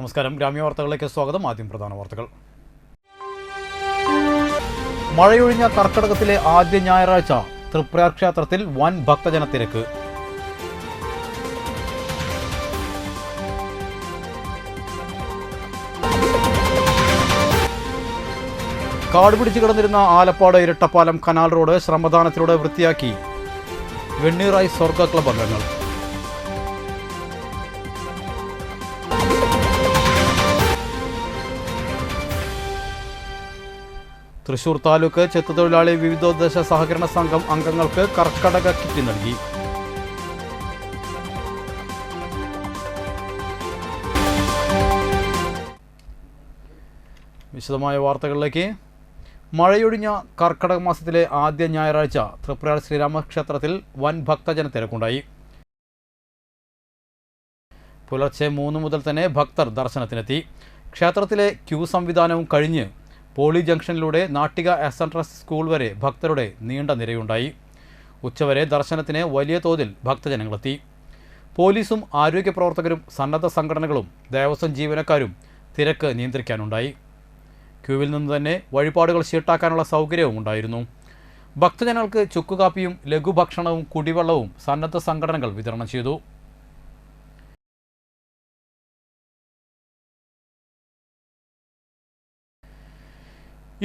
നമസ്കാരം. ഗ്രാമീണ വാർത്തകളിലേക്ക് സ്വാഗതം. ആദ്യം പ്രധാന വാർത്തകൾ. മഴയൊഴിഞ്ഞ കർക്കിടകത്തിലെ ആദ്യ ഞായറാഴ്ച തൃപ്രയാർ ക്ഷേത്രത്തിൽ വൻ ഭക്തജനത്തിരക്ക്. കാടുപിടിച്ച് കിടന്നിരുന്ന ആലപ്പാട് ഇരട്ടപ്പാലം കനാൽ റോഡ് ശ്രമദാനത്തിലൂടെ വൃത്തിയാക്കി വെണ്ണീറായി സ്വർഗ ക്ലബ് അംഗങ്ങൾ. തൃശൂർ താലൂക്ക് ചെത്തുതൊഴിലാളി വിവിധോദ്ദേശ സഹകരണ സംഘം അംഗങ്ങൾക്ക് കർക്കടക കിറ്റ് നൽകി. വിശദമായ വാർത്തകളിലേക്ക്. മഴയൊഴിഞ്ഞ കർക്കടക മാസത്തിലെ ആദ്യ ഞായറാഴ്ച തൃപ്രയാർ ശ്രീരാമക്ഷേത്രത്തിൽ വൻ ഭക്തജന തിരക്കുണ്ടായി. പുലർച്ചെ 3 മുതൽ തന്നെ ഭക്തർ ദർശനത്തിനെത്തി. ക്ഷേത്രത്തിലെ ക്യൂ സംവിധാനവും കഴിഞ്ഞ് പോളി ജംഗ്ഷനിലൂടെ നാട്ടിക SNTRS സ്കൂൾ വരെ ഭക്തരുടെ നീണ്ട നിരയുണ്ടായി. ഉച്ചവരെ ദർശനത്തിന് വലിയ തോതിൽ ഭക്തജനങ്ങളെത്തി. പോലീസും ആരോഗ്യ പ്രവർത്തകരും സന്നദ്ധ സംഘടനകളും ദേവസ്വം ജീവനക്കാരും തിരക്ക് നിയന്ത്രിക്കാനുണ്ടായി. ക്യൂവിൽ നിന്ന് തന്നെ വഴിപാടുകൾ ഷീട്ടാക്കാനുള്ള സൗകര്യവും ഉണ്ടായിരുന്നു. ഭക്തജനങ്ങൾക്ക് ചുക്കുകാപ്പിയും ലഘുഭക്ഷണവും കുടിവെള്ളവും സന്നദ്ധ സംഘടനകൾ വിതരണം ചെയ്തു.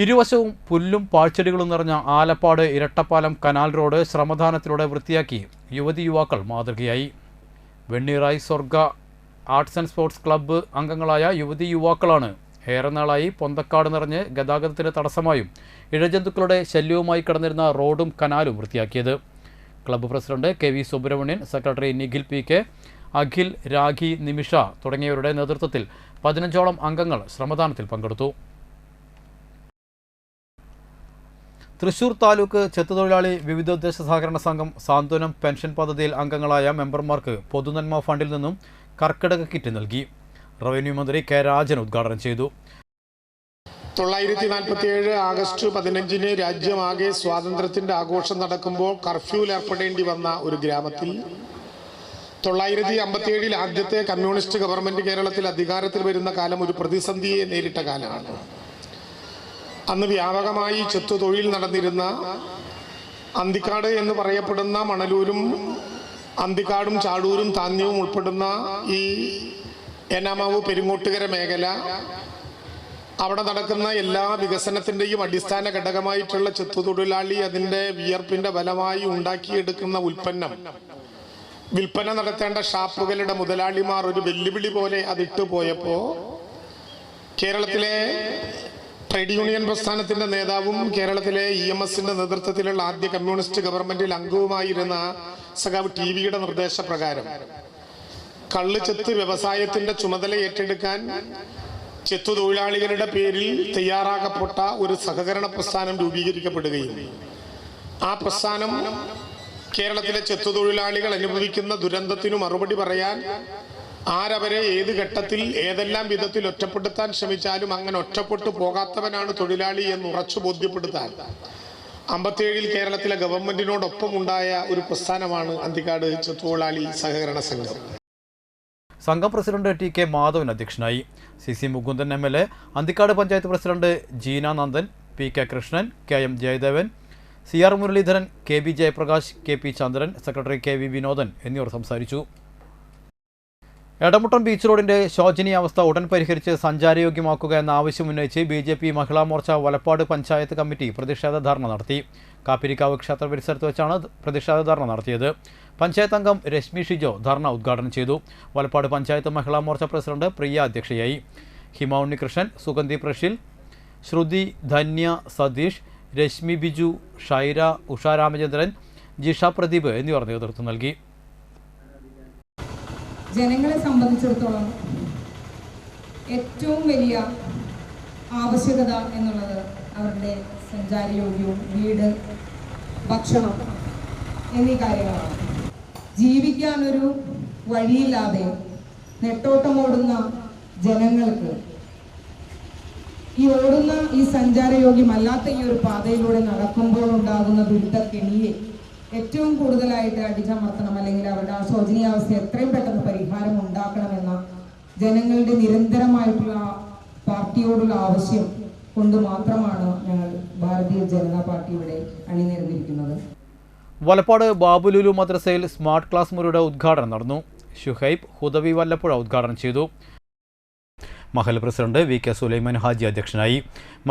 ഇരുവശവും പുല്ലും പാഴ്ചെടികളും നിറഞ്ഞ ആലപ്പാട് ഇരട്ടപ്പാലം കനാൽ റോഡ് ശ്രമദാനത്തിലൂടെ വൃത്തിയാക്കി യുവതി യുവാക്കൾ മാതൃകയായി. വെണ്ണീറായി സ്വർഗ ആർട്സ് ആൻഡ് സ്പോർട്സ് ക്ലബ്ബ് അംഗങ്ങളായ യുവതി യുവാക്കളാണ് ഏറെ നാളായി പൊന്തക്കാട് നിറഞ്ഞ് ഗതാഗതത്തിന് തടസ്സമായും ഇഴജന്തുക്കളുടെ ശല്യവുമായി കിടന്നിരുന്ന റോഡും കനാലും വൃത്തിയാക്കിയത്. Club president KV Subramanian, secretary Nikhil PK, Akhil, Rakhi, Nimisha തുടങ്ങിയവരുടെ നേതൃത്വത്തിൽ 15ഓളം അംഗങ്ങൾ ശ്രമദാനത്തിൽ പങ്കെടുത്തു. തൃശൂർ താലൂക്ക് ചെത്തുതൊഴിലാളി വിവിധോദ്ദേശ സഹകരണ സംഘം സാന്ത്വനം പെൻഷൻ പദ്ധതിയിൽ അംഗങ്ങളായ മെമ്പർമാർക്ക് പൊതുനന്മ ഫണ്ടിൽ നിന്നും കർക്കിടക കിറ്റ് നൽകി. റവന്യൂ മന്ത്രി K. രാജൻ ഉദ്ഘാടനം ചെയ്തു. 1947 ആഗസ്റ്റ് 15 രാജ്യമാകെ സ്വാതന്ത്ര്യത്തിന്റെ ആഘോഷം നടക്കുമ്പോൾ കർഫ്യൂവിൽ ഏർപ്പെടേണ്ടി വന്ന ഒരു ഗ്രാമത്തിൽ 957 ആദ്യത്തെ കമ്മ്യൂണിസ്റ്റ് ഗവൺമെന്റ് കേരളത്തിൽ അധികാരത്തിൽ വരുന്ന കാലം ഒരു പ്രതിസന്ധിയെ നേരിട്ട കാലമാണ്. അന്ന് വ്യാപകമായി ചെത്തുതൊഴിൽ നടന്നിരുന്ന അന്തിക്കാട് എന്ന് പറയപ്പെടുന്ന മണലൂരും അന്തിക്കാടും ചാടൂരും താന്യവും ഉൾപ്പെടുന്ന ഈ ഏനാമാവ് പെരുങ്ങോട്ടുകര മേഖല, അവിടെ നടക്കുന്ന എല്ലാ വികസനത്തിൻ്റെയും അടിസ്ഥാന ഘടകമായിട്ടുള്ള ചെത്തുതൊഴിലാളി അതിൻ്റെ വിയർപ്പിൻ്റെ ഫലമായി ഉണ്ടാക്കിയെടുക്കുന്ന ഉൽപ്പന്നം വിൽപ്പന നടത്തേണ്ട ഷാപ്പുകളുടെ മുതലാളിമാർ ഒരു വെല്ലുവിളി പോലെ അതിട്ടു പോയപ്പോൾ കേരളത്തിലെ ട്രേഡ് യൂണിയൻ പ്രസ്ഥാനത്തിന്റെ നേതാവും കേരളത്തിലെ EMSന്റെ നേതൃത്വത്തിലുള്ള ആദ്യ കമ്മ്യൂണിസ്റ്റ് ഗവൺമെന്റിൽ അംഗവുമായിരുന്ന സഖാവ് TVയുടെ നിർദ്ദേശപ്രകാരം കള്ളുചെത്ത് വ്യവസായത്തിന്റെ ചുമതല ഏറ്റെടുക്കാൻ ചെത്തുതൊഴിലാളികളുടെ പേരിൽ തയ്യാറാക്കപ്പെട്ട ഒരു സഹകരണ പ്രസ്ഥാനം രൂപീകരിക്കപ്പെടുകയും ആ പ്രസ്ഥാനം കേരളത്തിലെ ചെത്തുതൊഴിലാളികൾ അനുഭവിക്കുന്ന ദുരന്തത്തിനു മറുപടി പറയാൻ ആരവരെ ഏത് ഘട്ടത്തിൽ ഏതെല്ലാം വിധത്തിൽ ഒറ്റപ്പെടുത്താൻ ശ്രമിച്ചാലും അങ്ങനെ ഒറ്റപ്പെട്ടു പോകാത്തവനാണ് തൊഴിലാളി എന്ന് ഉറച്ചു ബോധ്യപ്പെടുത്താൻ 57 കേരളത്തിലെ ഗവൺമെന്റിനോടൊപ്പം ഉണ്ടായ ഒരു പ്രസ്ഥാനമാണ് അന്തിക്കാട് ചെത്തുതൊഴിലാളി സഹകരണ സംഘം. സംഘം പ്രസിഡന്റ് TK മാധവൻ അധ്യക്ഷനായി. CC Mukundan MLA, Anthikad panchayat president Jeena Nandan, PK Krishnan, KM Jayadevan, CR Muraleedharan, KB Jayaprakash, KP ചന്ദ്രൻ, സെക്രട്ടറി KV വിനോദൻ എന്നിവർ സംസാരിച്ചു. എടമുട്ടം ബീച്ച് റോഡിന്റെ ശോചനീയാവസ്ഥ ഉടൻ പരിഹരിച്ച് സഞ്ചാരയോഗ്യമാക്കുക എന്ന ആവശ്യമുന്നയിച്ച് BJP മഹിളാ മോർച്ച വലപ്പാട് പഞ്ചായത്ത് കമ്മിറ്റി പ്രതിഷേധ ധർണ നടത്തി. കാപ്പിരിക്കാവ് ക്ഷേത്ര പരിസരത്ത് വെച്ചാണ് പ്രതിഷേധ ധർണ നടത്തിയത്. പഞ്ചായത്ത് അംഗം രശ്മി ഷിജോ ധർണ ഉദ്ഘാടനം ചെയ്തു. വലപ്പാട് പഞ്ചായത്ത് മഹിളാ മോർച്ച പ്രസിഡന്റ് പ്രിയ അധ്യക്ഷയായി. ഹിമ ഉണ്ണികൃഷ്ണൻ, സുഗന്ധി പ്രഷിൽ, ശ്രുതി, ധന്യ, സതീഷ്, രശ്മി ബിജു, ഷൈര, ഉഷ രാമചന്ദ്രൻ, ജിഷ പ്രദീപ് എന്നിവർ നേതൃത്വം നൽകി. ജനങ്ങളെ സംബന്ധിച്ചിടത്തോളം ഏറ്റവും വലിയ ആവശ്യകത എന്നുള്ളത് അവരുടെ സഞ്ചാരയോഗ്യവും വീട്, ഭക്ഷണം എന്നീ കാര്യങ്ങളാണ്. ജീവിക്കാനൊരു വഴിയില്ലാതെ നെട്ടോട്ടമോടുന്ന ജനങ്ങൾക്ക് ഈ സഞ്ചാരയോഗ്യമല്ലാത്ത ഈ ഒരു പാതയിലൂടെ നടക്കുമ്പോൾ ഉണ്ടാകുന്ന ദുരിതക്കെണിയെ ഏറ്റവും കൂടുതലായിട്ട് അടിച്ചമർത്തണം, അല്ലെങ്കിൽ അവരുടെ ആ ശോചനീയാവസ്ഥ എത്രയും പെട്ടെന്ന് പരിഹാരം ഉണ്ടാക്കണമെന്ന ജനങ്ങളുടെ നിരന്തരമായിട്ടുള്ള പാർട്ടിയോടുള്ള ആവശ്യം കൊണ്ട് മാത്രമാണ് ഞങ്ങൾ ഭാരതീയ ജനതാ പാർട്ടി ഇവിടെ അണിനിരന്നിരിക്കുന്നത്. വലപ്പാട് ബാബുലുലു മദ്രസയിൽ സ്മാർട്ട് ക്ലാസ് മുറിയുടെ ഉദ്ഘാടനം നടന്നു. ഷുഹൈബ് ഹുദവി വല്ലപ്പുഴ ഉദ്ഘാടനം ചെയ്തു. മഹൽ president V K Sulaiman Haji അധ്യക്ഷനായി.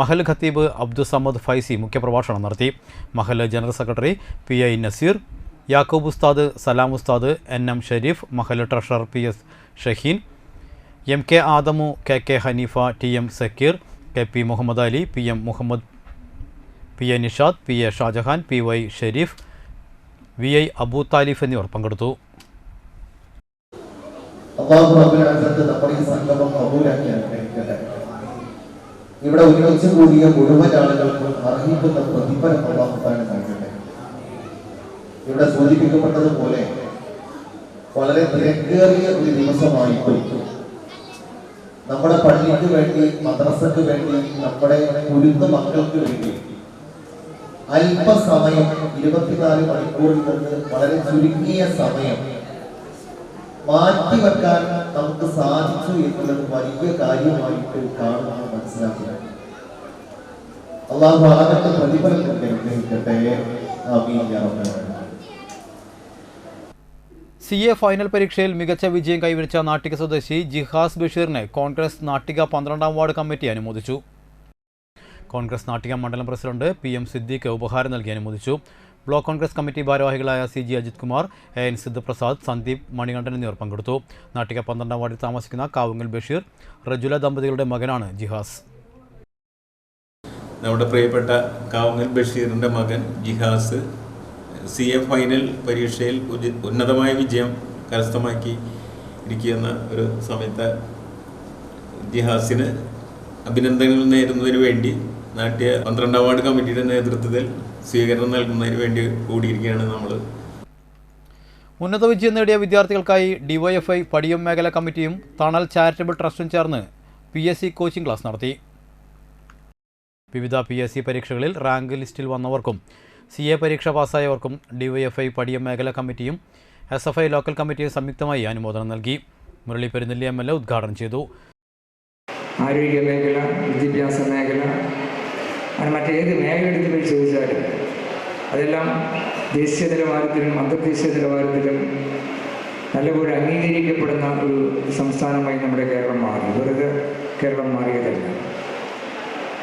മഹൽ ഖത്തീബ് അബ്ദുസമദ് ഫൈസി മുഖ്യപ്രഭാഷണം നടത്തി. മഹൽ general secretary PI Naseer, Yakub Ustad, Salam Ustad, NM Shareef, മഹൽ treasurer PS Shaheen, MK Adamu, KK Haneefa, TM Sakkeer, KP Muhammad Ali, PM Muhammad, PA Nishad, PA Shajahan, PY Shareef, VI Abu Thalif എന്നിവർ പങ്കെടുത്തു. അല്ലാഹു റബ്ബുൽ ഇസ്സത്ത് നമ്മുടെ ഈ സംഗമം കബൂലാക്കി അനുഗ്രഹിക്കട്ടെ. ഇവിടെ ഒരുമിച്ച് കൂടിയ മുഴുവൻ ആളുകൾക്കും അർഹിക്കുന്ന പ്രതിഫലം അല്ലാഹു തആല നൽകട്ടെ. ഇവിടെ സൂചിപ്പിക്കപ്പെട്ടതുപോലെ വളരെ തിരക്കേറിയ ഒരു ദിവസമായിപ്പോയി. നമ്മുടെ പള്ളിക്ക് വേണ്ടി, മദ്രസക്ക് വേണ്ടി, നമ്മുടെ കുരുന്ന മക്കൾക്ക് വേണ്ടി അല്പസമയം 24 മണിക്കൂറിൽ നിന്ന് വളരെ ചുരുങ്ങിയ സമയം മാറ്റിവെക്കാൻ നമുക്ക് സാധിച്ചു എന്നുള്ളത് വലിയ കാര്യമായിട്ട് കാണുന്നത് മനസ്സിലാക്കുക. അല്ലാഹു ആകട്ടെ പ്രതിഫലം കൊണ്ട് അനുഗ്രഹിക്കട്ടെ. ആമീൻ യാ റബ്ബൽ ആലമീൻ. CA ഫൈനൽ പരീക്ഷയിൽ മികച്ച വിജയം കൈവരിച്ച നാട്ടിക സ്വദേശി ജിഹാസ് ബഷീറിനെ കോൺഗ്രസ് നാട്ടിക 12ാം വാർഡ് കമ്മിറ്റി അനുമോദിച്ചു. കോൺഗ്രസ് നാട്ടിക മണ്ഡലം പ്രസിഡന്റ് PM സിദ്ദീഖ് ഉപഹാരം നൽകി അനുമോദിച്ചു. ബ്ലോക്ക് കോൺഗ്രസ് കമ്മിറ്റി ഭാരവാഹികളായ CG അജിത് കുമാർ, AN സിദ്ധപ്രസാദ്, സന്ദീപ് മണികണ്ഠൻ എന്നിവർ പങ്കെടുത്തു. നാട്ടിക 12ാം വാർഡിൽ താമസിക്കുന്ന കാവുങ്ങൽ ബഷീർ റജുല ദമ്പതികളുടെ മകനാണ് ജിഹാസ്. നമ്മുടെ പ്രിയപ്പെട്ട കാവുങ്ങൽ ബഷീറിൻ്റെ മകൻ ജിഹാസ് CA ഫൈനൽ പരീക്ഷയിൽ ഉന്നതമായ വിജയം കരസ്ഥമാക്കി ഇരിക്കുന്ന ഒരു സമയത്ത് ജിഹാസിന് അഭിനന്ദനങ്ങൾ നേരുന്നതിന് വേണ്ടി നാട്ടിക 12ാം വാർഡ് കമ്മിറ്റിയുടെ നേതൃത്വത്തിൽ സ്വീകരണം നൽകുന്നതിന് വേണ്ടി കൂടിയിരിക്കുകയാണ് നമ്മൾ. ഉന്നത വിജയം നേടിയ വിദ്യാർത്ഥികൾക്കായി DYFI പടിയം മേഖല കമ്മിറ്റിയും തണൽ ചാരിറ്റബിൾ ട്രസ്റ്റും ചേർന്ന് PSC കോച്ചിംഗ് ക്ലാസ് നടത്തി. വിവിധ PSC പരീക്ഷകളിൽ റാങ്ക് ലിസ്റ്റിൽ വന്നവർക്കും CA പരീക്ഷ പാസ്സായവർക്കും DYFI പടിയം മേഖല കമ്മിറ്റിയും SFI ലോക്കൽ കമ്മിറ്റിയും സംയുക്തമായി അനുമോദനം നൽകി. മുരളി പെരുന്നെല്ലി MLA ഉദ്ഘാടനം ചെയ്തു. ആരോഗ്യ മേഖല, വിദ്യാഭ്യാസ മേഖല, അങ്ങനെ മറ്റേത് മേഖല എടുത്ത് പരിശോധിച്ചാലും അതെല്ലാം ദേശീയ നിലവാരത്തിലും അന്തർദേശീയ നിലവാരത്തിലും നല്ലപോലെ അംഗീകരിക്കപ്പെടുന്ന ഒരു സംസ്ഥാനമായി നമ്മുടെ കേരളം മാറി. വെറുതെ കേരളം മാറിയതല്ല.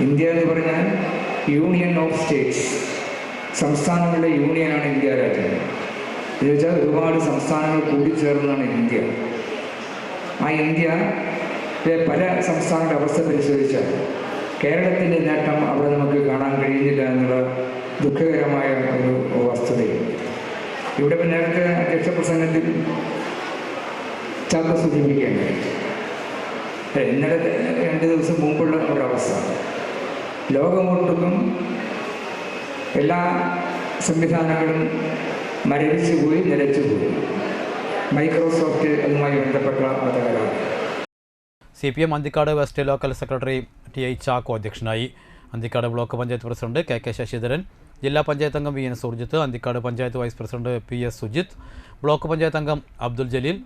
ഇന്ത്യ എന്ന് പറഞ്ഞാൽ യൂണിയൻ ഓഫ് സ്റ്റേറ്റ്സ്, സംസ്ഥാനങ്ങളുടെ യൂണിയനാണ് ഇന്ത്യ രാജ്യം. എന്ന് വെച്ചാൽ ഒരുപാട് സംസ്ഥാനങ്ങൾ കൂടിച്ചേർന്നതാണ് ഇന്ത്യ. ആ ഇന്ത്യ പല സംസ്ഥാനങ്ങളുടെ അവസ്ഥ പരിശോധിച്ചാൽ കേരളത്തിൻ്റെ നേട്ടം അവിടെ നമുക്ക് കാണാൻ കഴിയുന്നില്ല എന്നുള്ള ദുഃഖകരമായ ഒരു വസ്തുതയും. ഇവിടെ നേരത്തെ അധ്യക്ഷ പ്രസംഗത്തിൽ ചാക്ക സൂചിപ്പിക്കുകയുണ്ടായി. ഇന്നലെ 2 ദിവസം മുമ്പുള്ള ഒരവസ്ഥ ലോകമൊട്ടുക്കും എല്ലാ സംവിധാനങ്ങളും മരവിച്ചുപോയി, നിലച്ചുപോയി. മൈക്രോസോഫ്റ്റ് അതുമായി ബന്ധപ്പെട്ട തകരാറ്. CPM Anthikad west local secretary TI Chacko അധ്യക്ഷനായി. Anthikad block panchayat president KK Sasidharan, ജില്ലാ പഞ്ചായത്ത് അംഗം VN Surjith, Anthikad panchayat vice president PS Sujith, block panchayat അംഗം Abdul Jaleel,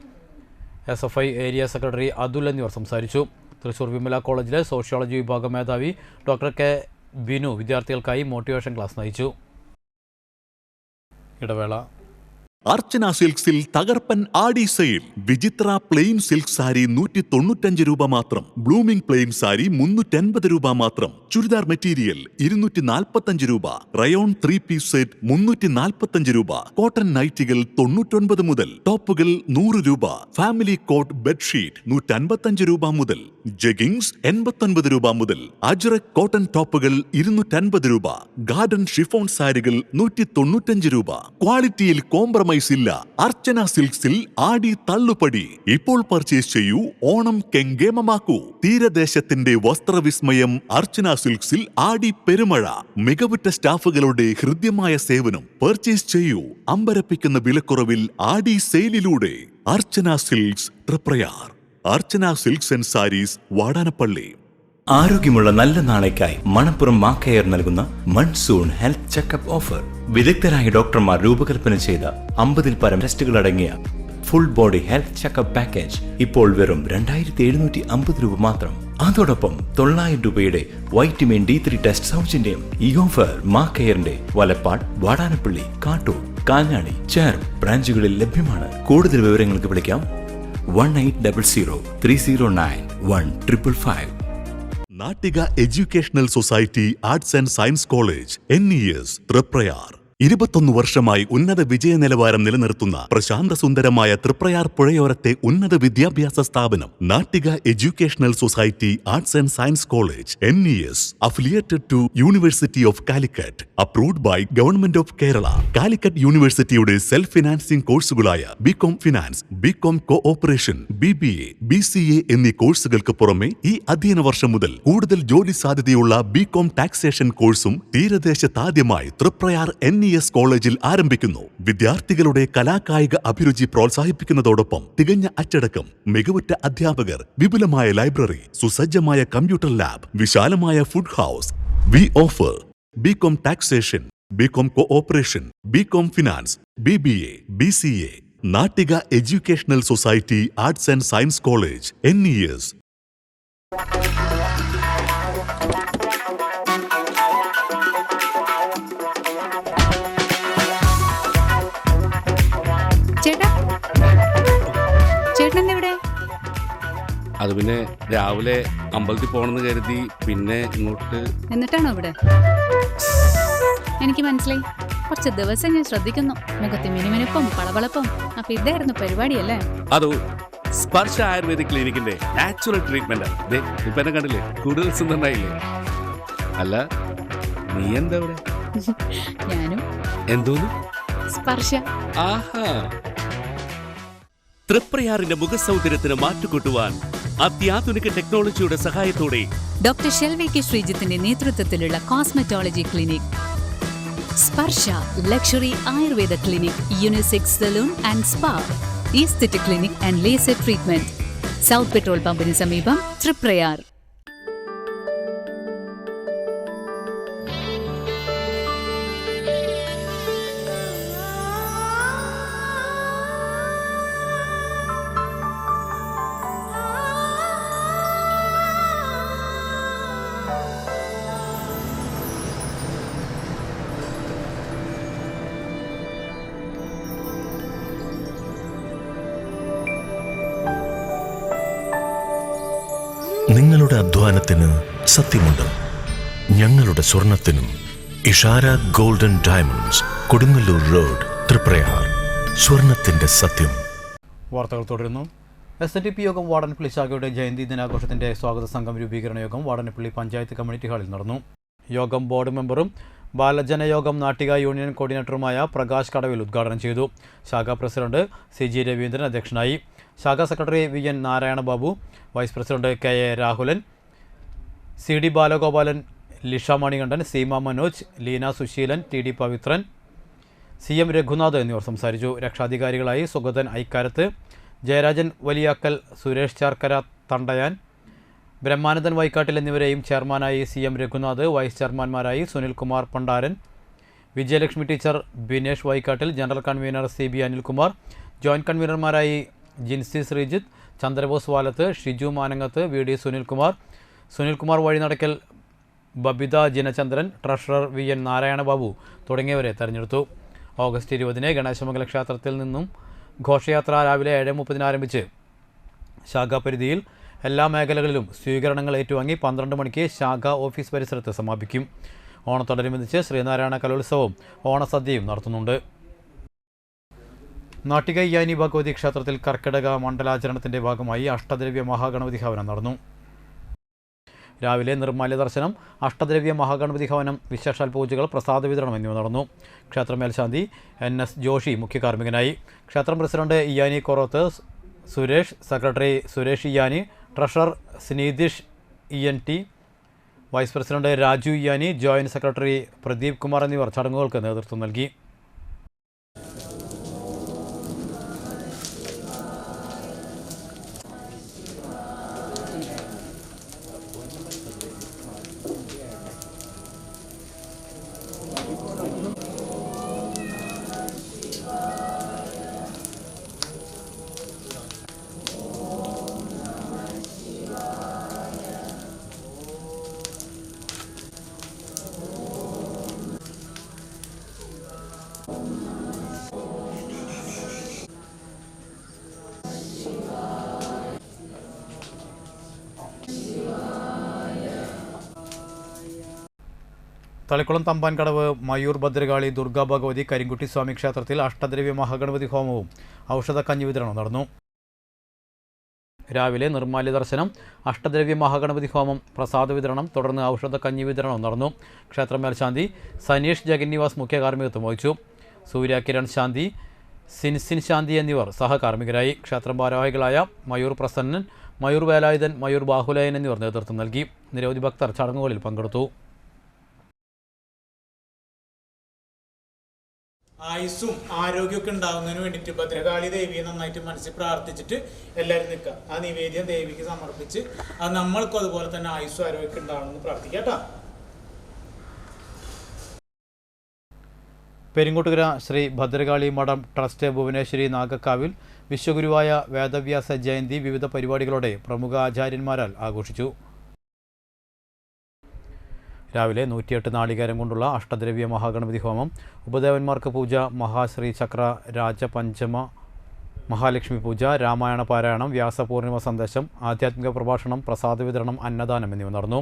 SFI area secretary Athul എന്നിവർ സംസാരിച്ചു. തൃശൂർ വിമല കോളേജിലെ സോഷ്യോളജി വിഭാഗം മേധാവി ഡോക്ടർ K ബിനു വിദ്യാർത്ഥികൾക്കായി മോട്ടിവേഷൻ ക്ലാസ് നയിച്ചു. ഇടവേള. അർച്ചന സിൽക്സിൽ തകർപ്പൻ ആടി സെയിൽ. വിചിത്ര പ്ലെയിൻ സിൽക്ക് സാരി 195 രൂപ മാത്രം. ബ്ലൂമിംഗ് പ്ലെയിൻ സാരി 350 രൂപ മാത്രം. ചുരിദാർ മെറ്റീരിയൽ 245 രൂപ. റയോൺ 3 പീസ് സെറ്റ് 345 രൂപ. കോട്ടൺ നൈറ്റികൾ 99 മുതൽ. ടോപ്പുകൾ 100 രൂപ. ഫാമിലി കോട്ട് ബെഡ്ഷീറ്റ് 155 രൂപ മുതൽ. ജഗിങ്സ് 89 രൂപ മുതൽ. അജ്രക് കോട്ടൺ ടോപ്പുകൾ 250 രൂപ. ഗാർഡൻ ഷിഫോൺ സാരികൾ 195 രൂപ. ക്വാളിറ്റിയിൽ കോംപ്രമൈസ് ഇല്ല. അർച്ചന സിൽക്സിൽ ആടി തള്ളുപടി. ഇപ്പോൾ പർച്ചേസ് ചെയ്യൂ, ഓണം കെങ്കേമമാക്കൂ. തീരദേശത്തിന്റെ വസ്ത്രവിസ്മയം അർച്ചന സിൽക്സിൽ ആടി പെരുമഴ. മികവുറ്റ സ്റ്റാഫുകളുടെ ഹൃദ്യമായ സേവനം. പർച്ചേസ് ചെയ്യൂ അമ്പരപ്പിക്കുന്ന വിലക്കുറവിൽ ആടി സെയിലിലൂടെ. Archana silks Triprayar. Archana silks and sarees Vadanappally. ആരോഗ്യമുള്ള നല്ല നാളേക്കായി മണപ്പുറം മാക്കയർ നൽകുന്ന മൺസൂൺ ഹെൽത്ത് ചെക്കപ്പ് ഓഫർ. വിദഗ്ധരായ ഡോക്ടർമാർ രൂപകൽപ്പന ചെയ്ത 50-ൽ പരം ടെസ്റ്റുകൾ അടങ്ങിയ full body health checkup package ഇപ്പോൾ വെറും 2750 രൂപ മാത്രം. അതോടൊപ്പം 900 രൂപയുടെ വൈറ്റമിൻ D3 ടെസ്റ്റ് സൗജന്യം. ഈ ഓഫർ മാ കെയറിന്റെ വലപ്പാട്, വാടാനപ്പള്ളി, കാട്ടൂർ, കാഞ്ഞാണി, ചേർപ്പ് ബ്രാഞ്ചുകളിൽ ലഭ്യമാണ്. കൂടുതൽ വിവരങ്ങൾക്ക് വിളിക്കാം 1800-309-1555. Nattika educational society arts and science college NES Triprayar 21 വർഷമായി ഉന്നത വിജയ നിലവാരം നിലനിർത്തുന്ന പ്രശാന്ത സുന്ദരമായ തൃപ്രയാർ പുഴയോരത്തെ ഉന്നത വിദ്യാഭ്യാസ സ്ഥാപനം Nattika educational society arts and science college NES affiliated to University of Calicut, approved by Government of Kerala. Calicut യൂണിവേഴ്സിറ്റിയുടെ സെൽഫ് ഫിനാൻസിംഗ് കോഴ്സുകളായ BCom finance, BCom cooperation, BBA, BCA എന്നീ കോഴ്സുകൾക്ക് പുറമെ ഈ അധ്യയന വർഷം മുതൽ കൂടുതൽ ജോലി സാധ്യതയുള്ള BCom ടാക്സേഷൻ കോഴ്സും തീരദേശത്താദ്യമായി തൃപ്രയാർ NES കോളേജിൽ ആരംഭിക്കുന്നു. വിദ്യാർത്ഥികളുടെ കലാകായിക അഭിരുചി പ്രോത്സാഹിപ്പിക്കുന്നതോടൊപ്പം തികഞ്ഞ അച്ചടക്കം, മികവുറ്റ അധ്യാപകർ, വിപുലമായ ലൈബ്രറി, സുസജ്ജമായ കമ്പ്യൂട്ടർ ലാബ്, വിശാലമായ food house. V offer BCom taxation, BCom cooperation, BCom finance, BBA, BCA. Nattika educational society arts and science college NES. അത് പിന്നെ രാവിലെ അമ്പലത്തിൽ പോണെന്ന് കരുതി പിന്നെ ഇങ്ങോട്ട്. എന്നിട്ടാണോ ഇവിടെ? എനിക്ക് മനസ്സിലായി. കുറച്ച് ദിവസം ഞാൻ ശ്രദ്ധിക്കുന്നു. മുഖത്ത് മിനുമിനുപ്പും പളവളപ്പും. അപ്പൊ ഇതായിരുന്നു പരിപാടിയല്ലേ? അതോ സ്പർശ ആയുർവേദിക് ക്ലിനിക്കിന്റെ നാച്ചുറൽ ട്രീറ്റ്മെന്റ്. ഇപ്പൊ എന്നെ കണ്ടില്ലേ, കൂടുതൽ സുന്ദരനായില്ലേ? അല്ല, നീ എന്താ ഇവിടെ? ഞാനും. എന്തോന്ന്? സ്പർശ. ആഹാ. തൃപ്രയാറിന്റെ മുഖസൗന്ദര്യത്തിന് മാറ്റുകൂട്ടുവാൻ അത്യാധുനിക ടെക്നോളജിയുടെ സഹായത്തോടെ ഡോക്ടർ ഷെൽവി കെ ശ്രീജിത്തിന്റെ നേതൃത്വത്തിലുള്ള cosmetology clinic Sparsha luxury Ayurveda clinic, unisex salon and spa, aesthetic clinic and laser treatment, south petrol പമ്പിന് സമീപം, തൃപ്രയാർ. നിങ്ങളുടെ അധ്വാനത്തിന് സത്യമുണ്ട്. ഞങ്ങളുടെ സ്വർണത്തിനും. Ishara golden diamonds, Kodungallur road, Triprayar. സ്വർണത്തിന്റെ സത്യം. വാർത്തകൾ തുടരുന്നു. SNDP യോഗം വാടാനപ്പള്ളി ശാഖയുടെ ജയന്തി ദിനാഘോഷത്തിന്റെ സ്വാഗത സംഘം രൂപീകരണ യോഗം വാടാനപ്പള്ളി പഞ്ചായത്ത് കമ്മ്യൂണിറ്റി ഹാളിൽ നടന്നു. യോഗം ബോർഡ് മെമ്പറും ബാലജനയോഗം നാട്ടിക യൂണിയൻ കോർഡിനേറ്ററുമായ പ്രകാശ് കടവിൽ ഉദ്ഘാടനം ചെയ്തു. ശാഖാ പ്രസിഡന്റ് CG രവീന്ദ്രൻ അധ്യക്ഷനായി. ശാഖാ secretary VN Narayana Babu, vice president KA Rahulan, CD Balagopalan, Lisha Manikandan, Seema Manoj, Leena Susheelan, TD Pavithran, CM Raghunath എന്നിവർ സംസാരിച്ചു. രക്ഷാധികാരികളായി സുഗതൻ ഐക്കാരത്ത്, ജയരാജൻ വലിയാക്കൽ, സുരേഷ് ചാർക്കര തണ്ടയാൻ, ബ്രഹ്മാനന്ദൻ വൈക്കാട്ടിൽ എന്നിവരെയും ചെയർമാനായി CM രഘുനാഥ്, വൈസ് ചെയർമാൻമാരായി Sunilkumar Pandaran, Vijayalakshmi teacher, Binesh Vaikattil, general convener CB Anilkumar, joint കൺവീനർമാരായി Jincy Sreejith, Chandrabose Valath, Shiju Manangath, VD Sunilkumar Vazhinadakkal, Babitha Jinachandran, treasurer VN Narayana Babu തുടങ്ങിയവരെ തെരഞ്ഞെടുത്തു. ഓഗസ്റ്റ് 20 ഗണേശമംഗല ക്ഷേത്രത്തിൽ നിന്നും ഘോഷയാത്ര രാവിലെ 7:30 ആരംഭിച്ച് ശാഖാപരിധിയിൽ എല്ലാ മേഖലകളിലും സ്വീകരണങ്ങൾ ഏറ്റുവാങ്ങി 12 മണിക്ക് ശാഖാ ഓഫീസ് പരിസരത്ത് സമാപിക്കും. ഓണത്തോടനുബന്ധിച്ച് ശ്രീനാരായണ കലോത്സവവും ഓണസദ്യയും നടത്തുന്നുണ്ട്. നാട്ടിക ഇയാനി ഭഗവതി ക്ഷേത്രത്തിൽ കർക്കിടക മണ്ഡലാചരണത്തിന്റെ ഭാഗമായി അഷ്ടദ്രവ്യ മഹാഗണപതി ഹവനം നടന്നു. രാവിലെ നിർമ്മാല്യ ദർശനം, അഷ്ടദ്രവ്യ മഹാഗണപതി ഹവനം, വിശേഷാൽ പൂജകൾ, പ്രസാദ വിതരണം എന്നിവ നടന്നു. ക്ഷേത്ര മേൽശാന്തി NS ജോഷി മുഖ്യ കാർമ്മികനായി. ക്ഷേത്രം president Iyani Koroth Suresh, secretary Suresh Iyani, treasurer Sneethish ENT, vice president Raju Iyani, joint secretary Pradeep Kumar എന്നിവർ ചടങ്ങുകൾക്ക് നേതൃത്വം നൽകി. തളിക്കുളം തമ്പാൻകടവ് മയൂർ ഭദ്രകാളി ദുർഗാ ഭഗവതി കരിങ്കുട്ടി സ്വാമി ക്ഷേത്രത്തിൽ അഷ്ടദ്രവ്യ മഹാഗണപതി ഹോമവും ഔഷധ കഞ്ഞി വിതരണവും നടന്നു. രാവിലെ നിർമ്മാല്യ ദർശനം, അഷ്ടദ്രവ്യ മഹാഗണപതി ഹോമം, പ്രസാദ വിതരണം, തുടർന്ന് ഔഷധ കഞ്ഞി വിതരണവും നടന്നു. ക്ഷേത്ര മേൽശാന്തി സനീഷ് ജഗന്നിവാസ് മുഖ്യ കാർമ്മികത്വം വഹിച്ചു. സൂര്യ കിരൺ ശാന്തി, സിൻസിൻ ശാന്തി എന്നിവർ സഹകാർമ്മികരായി. ക്ഷേത്രം ഭാരവാഹികളായ മയൂർ പ്രസന്നൻ, മയൂർ വേലായുധൻ, മയൂർ ബാഹുലയൻ എന്നിവർ നേതൃത്വം നൽകി. നിരവധി ഭക്തർ ചടങ്ങുകളിൽ പങ്കെടുത്തു. ആയുസ്സും ആരോഗ്യമൊക്കെ ഉണ്ടാകുന്നതിന് വേണ്ടിയിട്ട് ഭദ്രകാളി ദേവിയെ നന്നായിട്ട് മനസ്സിൽ പ്രാർത്ഥിച്ചിട്ട് എല്ലാവരും നിൽക്കുക. ആ നിവേദ്യം ദേവിക്ക് സമർപ്പിച്ച് അത് നമ്മൾക്കും അതുപോലെ തന്നെ ആയുസ്സും ആരോഗ്യമൊക്കെ ഉണ്ടാവണമെന്ന് പ്രാർത്ഥിക്കാം കേട്ടോ. പെരിങ്ങോട്ടുകര ശ്രീ ഭദ്രകാളി മഠം ട്രസ്റ്റ് ഭുവനേശ്വരി നാഗക്കാവിൽ വിശ്വഗുരുവായ വേദവ്യാസ ജയന്തി വിവിധ പരിപാടികളോടെ പ്രമുഖ ആചാര്യന്മാരാൽ ആഘോഷിച്ചു. രാവിലെ 108 നാളികേരം കൊണ്ടുള്ള അഷ്ടദ്രവ്യ മഹാഗണപതി ഹോമം, ഉപദേവന്മാർക്ക് പൂജ, മഹാശ്രീ ചക്ര രാജപഞ്ചമ മഹാലക്ഷ്മി പൂജ, രാമായണ പാരായണം, വ്യാസപൂർണിമ സന്ദേശം, ആധ്യാത്മിക പ്രഭാഷണം, പ്രസാദ വിതരണം, അന്നദാനം എന്നിവ നടന്നു.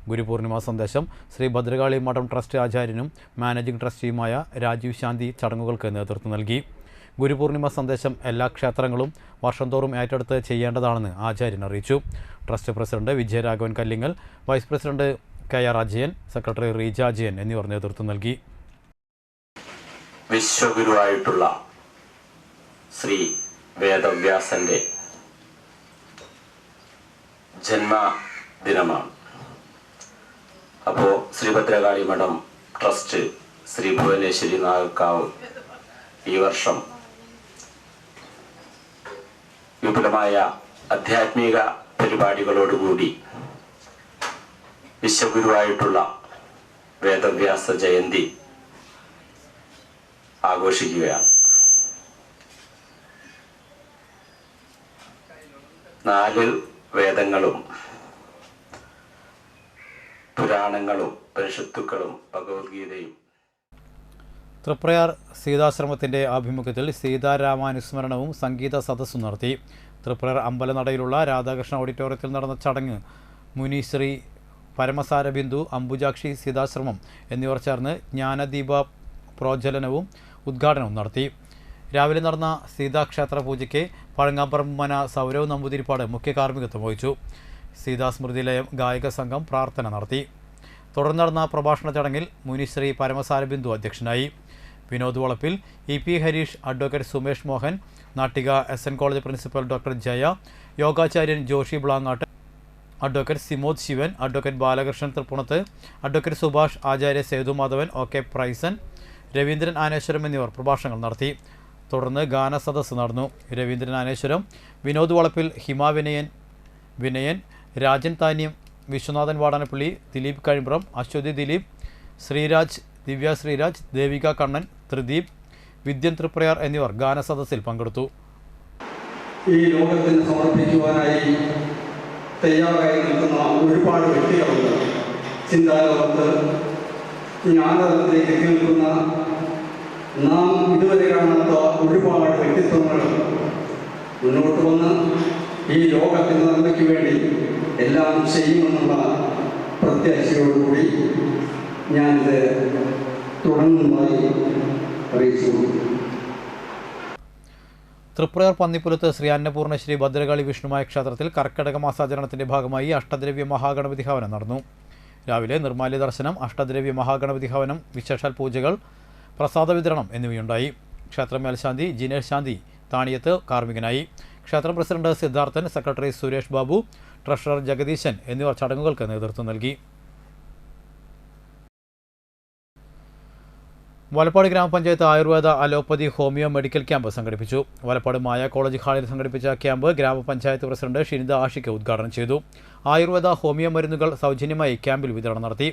ഗുരുപൂർണിമ സന്ദേശം ശ്രീ ഭദ്രകാളി മഠം ട്രസ്റ്റ് ആചാര്യനും മാനേജിംഗ് ട്രസ്റ്റിയുമായ രാജീവ് ശാന്തി ചടങ്ങുകൾക്ക് നേതൃത്വം നൽകി. ഗുരുപൂർണിമ സന്ദേശം എല്ലാ ക്ഷേത്രങ്ങളും വർഷം തോറും ഏറ്റെടുത്ത് ചെയ്യേണ്ടതാണെന്ന് ആചാര്യൻ അറിയിച്ചു. Trust president Vijayaraghavan Kallingal, vice president K R. Ajayan, secretary Reeja Ajayan എന്നിവർ നേതൃത്വം നൽകി. വിശ്വഗുരുവായിട്ടുള്ള ശ്രീ വേദവ്യാസന്റെ ജന്മദിനമാണ്. അപ്പോൾ ശ്രീഭദ്രകാളി മഠം ട്രസ്റ്റ് ശ്രീ ഭുവനേശ്വരി നാഗക്കാവ് ഈ വർഷം വിപുലമായ ആധ്യാത്മിക പരിപാടികളോടുകൂടി വിശ്വഗുരുവായിട്ടുള്ള വേദവ്യാസ ജയന്തി ആഘോഷിക്കുകയാണ്. 4 വേദങ്ങളും പുരാണങ്ങളും പരിഷത്തുക്കളും ഭഗവത്ഗീതയും. തൃപ്രയാർ സീതാശ്രമത്തിൻ്റെ ആഭിമുഖ്യത്തിൽ സീതാരാമാനുസ്മരണവും സംഗീത സദസ്സും നടത്തി. തൃപ്രയാർ അമ്പലനടയിലുള്ള രാധാകൃഷ്ണ ഓഡിറ്റോറിയത്തിൽ നടന്ന ചടങ്ങ് മുനിശ്രീ പരമസാരബിന്ദു, അംബുജാക്ഷി സീതാശ്രമം എന്നിവർ ചേർന്ന് ജ്ഞാനദീപ പ്രോജ്വലനവും ഉദ്ഘാടനവും നടത്തി. രാവിലെ നടന്ന സീതാക്ഷേത്ര പൂജയ്ക്ക് പഴങ്ങാപ്പറമ്പ് മന സൗരവ് നമ്പൂതിരിപ്പാട് മുഖ്യ കാർമ്മികത്വം വഹിച്ചു. സീതാസ്മൃതിലയം ഗായക സംഘം പ്രാർത്ഥന നടത്തി. തുടർന്ന് നടന്ന പ്രഭാഷണ ചടങ്ങിൽ മുനിശ്രീ പരമസാരബിന്ദു അധ്യക്ഷനായി. Vinod Valappil, E P. Harish, advocate Sumesh Mohan, Nattika S N. College principal doctor Jaya, യോഗാചാര്യൻ Joshi Blangad, advocate Simod Shivan, advocate Balakrishnan Thrippunath, advocate Subhash Acharya Sethumadhavan, O K. Prizen, Raveendran Aneswaram എന്നിവർ പ്രഭാഷണങ്ങൾ നടത്തി. തുടർന്ന് ഗാനസദസ്സ് നടന്നു. രവീന്ദ്രൻ ആനേശ്വരം, വിനോദ് വളപ്പിൽ, ഹിമ വിനയൻ, രാജൻ താന്യം, വിശ്വനാഥൻ വാടാനപ്പള്ളി, ദിലീപ് കഴിമ്പ്രം, അശ്വതി ദിലീപ്, ശ്രീരാജ്, ദിവ്യ ശ്രീരാജ്, ദേവിക കണ്ണൻ, ത്രിദീപ്, വിദ്യൻ തൃപ്രയാർ എന്നിവർ ഗാനസദസ്സിൽ പങ്കെടുത്തു. ഈ ലോകത്തിന് സമർപ്പിക്കുവാനായി തയ്യാറായി നിൽക്കുന്ന ഒരുപാട് വ്യക്തികളുണ്ട്. ചിന്താലോകത്ത് ജ്ഞാനത്തിലേക്ക് എത്തി നിൽക്കുന്ന നാം ഇതുവരെ കാണാത്ത ഒരുപാട് വ്യക്തിത്വങ്ങൾ മുന്നോട്ട് വന്ന് ഈ ലോകത്തിൻ്റെ നന്മയ്ക്ക് വേണ്ടി എല്ലാം ചെയ്യുമെന്നുള്ള പ്രത്യാശയോടുകൂടി ഞാനിത് തുടർന്നതായി അറിയിച്ചു. തൃപ്രയാർ പന്നിപ്പുലത്ത് ശ്രീ അന്നപൂർണ ശ്രീ ഭദ്രകാളി വിഷ്ണുമായ ക്ഷേത്രത്തിൽ കർക്കിടക മാസാചരണത്തിൻ്റെ ഭാഗമായി അഷ്ടദ്രവ്യ മഹാഗണപതി ഹവനം നടന്നു. രാവിലെ നിർമ്മാല്യ ദർശനം, അഷ്ടദ്രവ്യ മഹാഗണപതി ഹവനം, വിശേഷാൽ പൂജകൾ, പ്രസാദ വിതരണം എന്നിവയുണ്ടായി. ക്ഷേത്ര മേൽശാന്തി ജിനേഷ് ശാന്തി താണിയത്ത് കാർമ്മികനായി. ക്ഷേത്ര president Siddharthan, secretary Suresh Babu, treasurer Jagadeeshan എന്നിവർ ചടങ്ങുകൾക്ക് നേതൃത്വം നൽകി. വലപ്പാട് ഗ്രാമപഞ്ചായത്ത് Ayurveda allopathy homeo medical camp സംഘടിപ്പിച്ചു. വലപ്പാട് മായ കോളേജ് ഹാളിൽ സംഘടിപ്പിച്ച ക്യാമ്പ് ഗ്രാമപഞ്ചായത്ത് പ്രസിഡന്റ് ഷിനിത ആഷിക്ക് ഉദ്ഘാടനം ചെയ്തു. ആയുർവേദ ഹോമിയോ മരുന്നുകൾ സൗജന്യമായി ക്യാമ്പിൽ വിതരണം നടത്തി.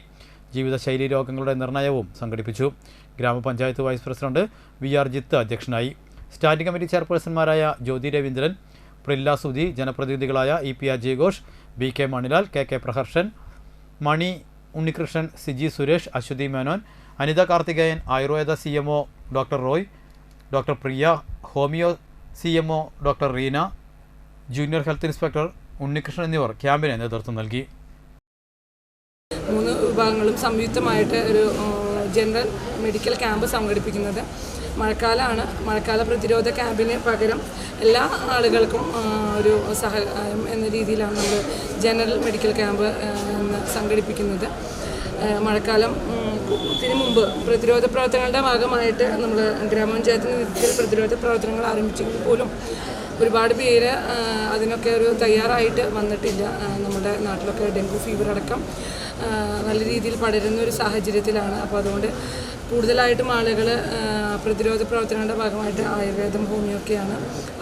ജീവിതശൈലി രോഗങ്ങളുടെ നിർണയവും സംഘടിപ്പിച്ചു. ഗ്രാമപഞ്ചായത്ത് വൈസ് പ്രസിഡന്റ് വി.ആർ. ജിത്ത് അധ്യക്ഷനായി. സ്റ്റാൻഡിംഗ് കമ്മിറ്റി ചെയർപേഴ്സൺമാരായ ജ്യോതി രവീന്ദ്രൻ, പ്രില്ല സുധി, ജനപ്രതിനിധികളായ E P. Ajay Ghosh, B K. Manilal, K K. Praharshan, Mani Unnikrishnan, Siji Suresh, Aswathy Menon, Anitha Karthikeyan, Ayurveda CMO doctor Roy, doctor Priya, homeo CMO doctor Reena, junior health inspector Unnikrishnan എന്നിവർ ക്യാമ്പിന് നേതൃത്വം നൽകി. 3 വിഭാഗങ്ങളും സംയുക്തമായിട്ട് ഒരു ജനറൽ മെഡിക്കൽ ക്യാമ്പ് സംഘടിപ്പിക്കുന്നത്. മഴക്കാലമാണ്. മഴക്കാല പ്രതിരോധ ക്യാമ്പിന് പകരം എല്ലാ ആളുകൾക്കും ഒരു സഹായം എന്ന രീതിയിലാണ് നമ്മൾ ജനറൽ മെഡിക്കൽ ക്യാമ്പ് സംഘടിപ്പിക്കുന്നത്. മഴക്കാലത്തിന് മുമ്പ് പ്രതിരോധ പ്രവർത്തനങ്ങളുടെ ഭാഗമായിട്ട് നമ്മൾ ഗ്രാമപഞ്ചായത്തിന് നേതൃത്വത്തിൽ പ്രതിരോധ പ്രവർത്തനങ്ങൾ ആരംഭിച്ചെങ്കിൽ പോലും ഒരുപാട് പേര് അതിനൊക്കെ ഒരു തയ്യാറായിട്ട് വന്നിട്ടില്ല. നമ്മുടെ നാട്ടിലൊക്കെ ഡെങ്കു ഫീവർ അടക്കം നല്ല രീതിയിൽ പടരുന്ന ഒരു സാഹചര്യത്തിലാണ്. അപ്പോൾ അതുകൊണ്ട് കൂടുതലായിട്ടും ആളുകൾ പ്രതിരോധ പ്രവർത്തനങ്ങളുടെ ഭാഗമായിട്ട് ആയുർവേദം, ഹോമിയോ ഒക്കെയാണ്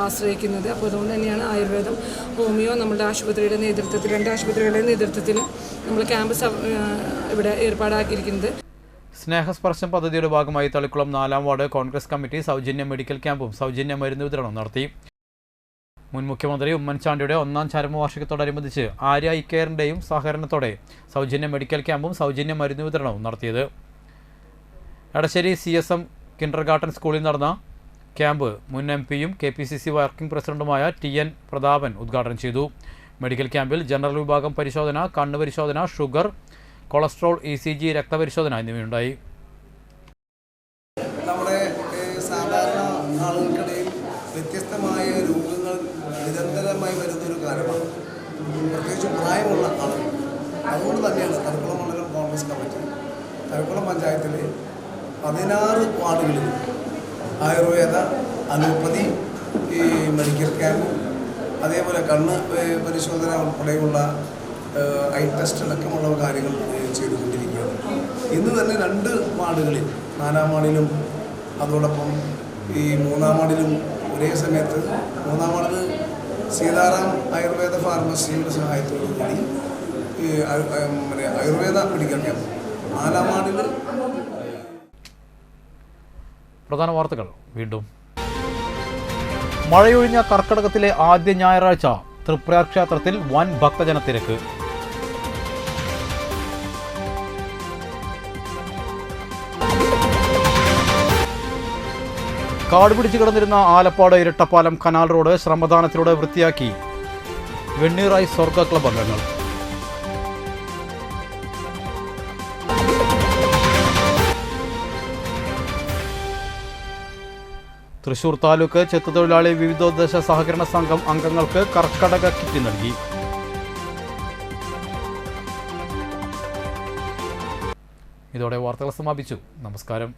ആശ്രയിക്കുന്നത്. അപ്പോൾ അതുകൊണ്ട് തന്നെയാണ് ആയുർവേദം, ഹോമിയോ നമ്മുടെ ആശുപത്രിയുടെ നേതൃത്വത്തിൽ 2 ആശുപത്രികളുടെ നേതൃത്വത്തിൽ നമ്മൾ ക്യാമ്പ് ഇവിടെ ഏർപ്പാടാക്കിയിരിക്കുന്നത്. സ്നേഹസ്പർശം പദ്ധതിയുടെ ഭാഗമായി തളിക്കുളം 4-ാം വാർഡ് കോൺഗ്രസ് കമ്മിറ്റി സൗജന്യ മെഡിക്കൽ ക്യാമ്പും സൗജന്യ മരുന്ന് വിതരണവും നടത്തി. മുൻ മുഖ്യമന്ത്രി ഉമ്മൻചാണ്ടിയുടെ 1ാം ചരമവാർഷികത്തോടനുബന്ധിച്ച് ആര്യ ഐ കെയറിൻ്റെയും സഹകരണത്തോടെ സൗജന്യ മെഡിക്കൽ ക്യാമ്പും സൗജന്യ മരുന്ന് വിതരണവും നടത്തിയത്. എടശ്ശേരി CSM കിൻഡർഗാർട്ടൻ സ്കൂളിൽ നടന്ന ക്യാമ്പ് മുൻ MP-യും KPCC വർക്കിംഗ് പ്രസിഡന്റുമായ TN പ്രതാപൻ ഉദ്ഘാടനം ചെയ്തു. മെഡിക്കൽ ക്യാമ്പിൽ ജനറൽ വിഭാഗം പരിശോധന, കണ്ണ് പരിശോധന, ഷുഗർ, കൊളസ്ട്രോൾ, ECG, രക്തപരിശോധന എന്നിവയുണ്ടായി. നമ്മുടെ സാധാരണ ആളുകൾക്കിടയിൽ വ്യത്യസ്തമായ രോഗങ്ങൾ നിരന്തരമായി വരുന്നൊരു കാലമാണ്, പ്രത്യേകിച്ച് പ്രായമുള്ള ആളുകൾ. അതുകൊണ്ട് തന്നെയാണ് തളിക്കുളം മണ്ഡലം കോൺഗ്രസ് കമ്മിറ്റി തളിക്കുളം പഞ്ചായത്തിലെ 16 വാർഡുകളിൽ ആയുർവേദ, അലോപ്പതി മെഡിക്കൽ ക്യാമ്പും അതേപോലെ കണ്ണ് പരിശോധന ഉൾപ്പെടെയുള്ള ഐ ടെസ്റ്റ് അടക്കമുള്ള കാര്യങ്ങൾ ചെയ്തുകൊണ്ടിരിക്കുകയാണ്. ഇന്ന് തന്നെ 2 വാർഡുകളിൽ 4-ാം വാർഡിലും അതോടൊപ്പം 3-ാം വാർഡിലും ഒരേ സമയത്ത് 3-ാം വാർഡിൽ സീതാറാം ആയുർവേദ ഫാർമസിയുടെ സഹായത്തോടു കൂടി ആയുർവേദ മെഡിക്കൽ ക്യാമ്പ്, 4-ാം വാർഡിൽ. പ്രധാന വാർത്തകൾ വീണ്ടും. മഴയൊഴിഞ്ഞ കർക്കടകത്തിലെ ആദ്യ ഞായറാഴ്ച തൃപ്രയാർ ക്ഷേത്രത്തിൽ വൻ ഭക്തജനത്തിരക്ക്. കാടുപിടിച്ച് കിടന്നിരുന്ന ആലപ്പാട് ഇരട്ടപ്പാലം കനാൽ റോഡ് ശ്രമദാനത്തിലൂടെ വൃത്തിയാക്കി വെണ്ണീറായി സ്വർഗ ക്ലബ് അംഗങ്ങൾ. തൃശൂർ താലൂക്ക് ചെത്തുതൊഴിലാളി വിവിധോദ്ദേശ സഹകരണ സംഘം അംഗങ്ങൾക്ക് കർക്കടക കിറ്റ് നൽകി. ഇതോടെ വാർത്തകൾ സമാപിച്ചു. നമസ്കാരം.